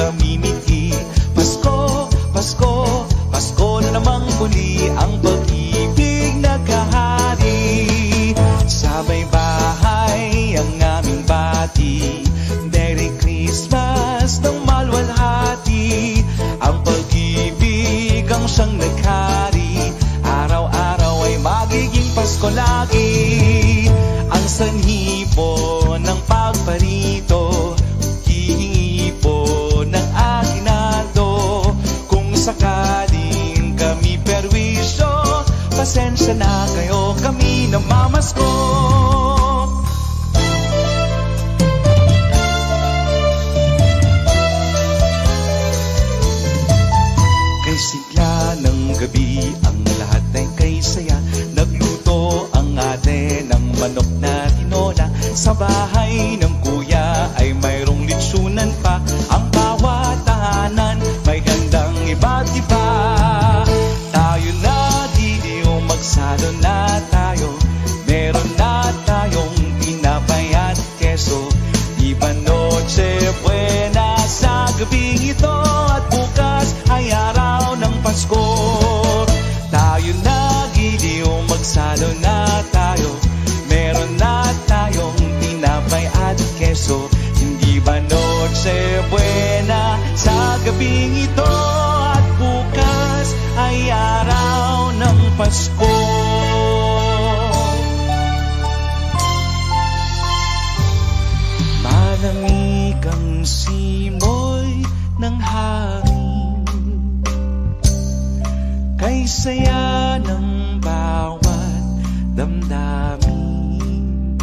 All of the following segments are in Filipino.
namimiti. Pasko, Pasko, Pasko na namang muli, ang pag-ibig nagkahari. Sa may bahay ang aming bati, Merry Christmas ng malwalhati. Ang pag-ibig ang siyang naghari, araw-araw ay magiging Pasko lagi. Ang sanhi po ng pagparito, hihingi po ng aginaldo. Kung sakaling kami perwisyo, pasensya na kayo, kami namamasko. Kay sigla ng gabi, ang lahat ay kay saya. Nagluto ang ate ng manok na tinola. Sa bahay ng kuya ay mayroong litsunan pa. Ang bawat tahanan may handang iba't iba. Tayo na dito, magsalo na tayo. Meron na tayong tinapay at keso. Iba noche buena sa gabing ito, at bukas ay araw ng Pasko. Tayo na dito, magsalo na tayo. Meron na tayong tinapay at keso. Hindi ba noche buena sa gabing ito, at bukas ay araw ng Pasko. Malamig ang simoy ng hangin, kay saya ng bawat damdamin.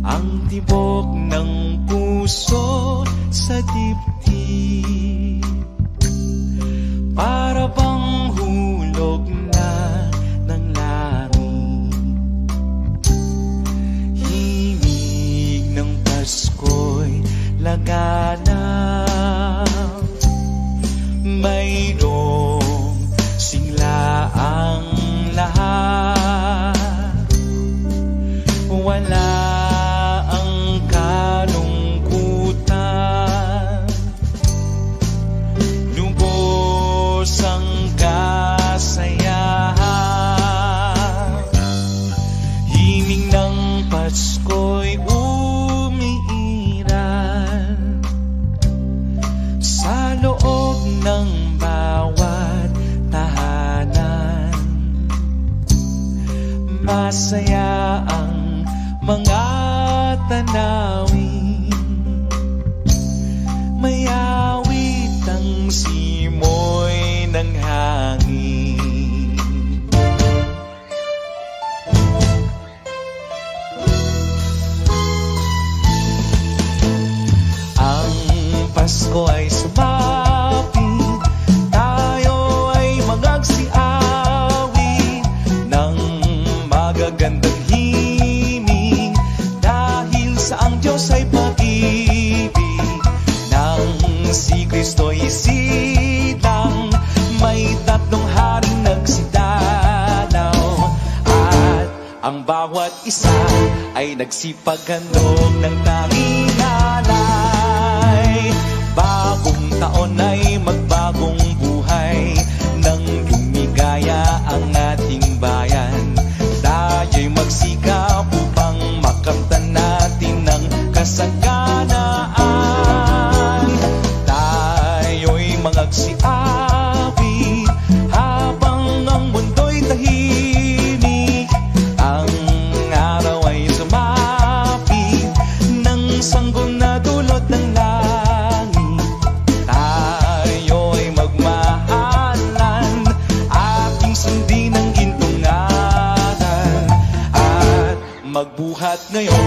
Ang tibok ng puso sa dibdib, para bang hulog na ng langit. Himig ng Pasko'y laganap, mayroong sigla ang lahat. Wala ang kalungkutan, lubos ang kasayahan. Himig ng Pasko'y umiiral sa loob ng bawat tahanan. Masaya ang mga tanawin, may awit ang simoy ng hangin. Ang Pasko ay sumapit, tayo ay magagsiawit ng magagandang himig, dahil sa ang Diyos ay pag-ibig. Nang si Kristo'y silang, may tatlong haring nagsidalaw, at ang bawat isa ay nagsipaghandog ng tanging alay. Bagong taon ay magbagong buhay, nang lumigaya ang ating bayan. Tayo'y magsikap upang makamtan natin ang kasaganaan. Tayo'y magsiawit habang ang mundo'y tahimik. Ang araw ay sumapit ng sanggol na dulot ng langit. Tayo'y magmahalan, ating sundin ng gintong aral, at magbuhat ngayon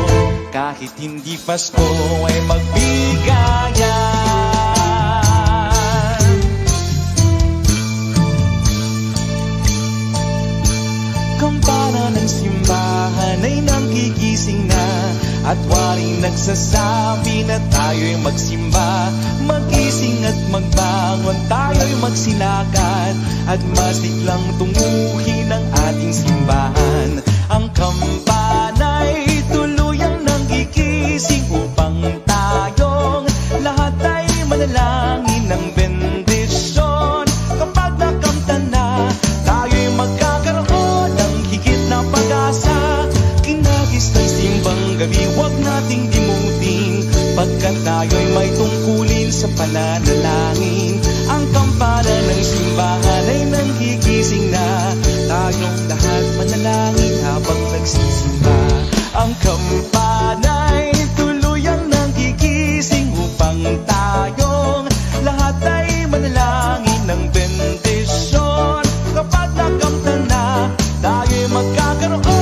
kahit hindi Pasko ay magbigayan. Kampana ng simbahan ay nanggigising na, at waring nagsasabi na tayo'y magsimba. Magising at magbangon, tayo'y magsilakan, at masiglang tunguhin ang ating simbahan. Ang kampana'y tuluyang nanggigising upang tayong lahat ay sa pananalangin. Ang kampana ng simbahan ay nanggigising na. Tayong lahat manalangin habang nagsisimba. Ang kampana'y tuluyang nanggigising upang tayong lahat ay manalangin ng bendisyon. Kapag nakamtan na, tayo'y magkakaroon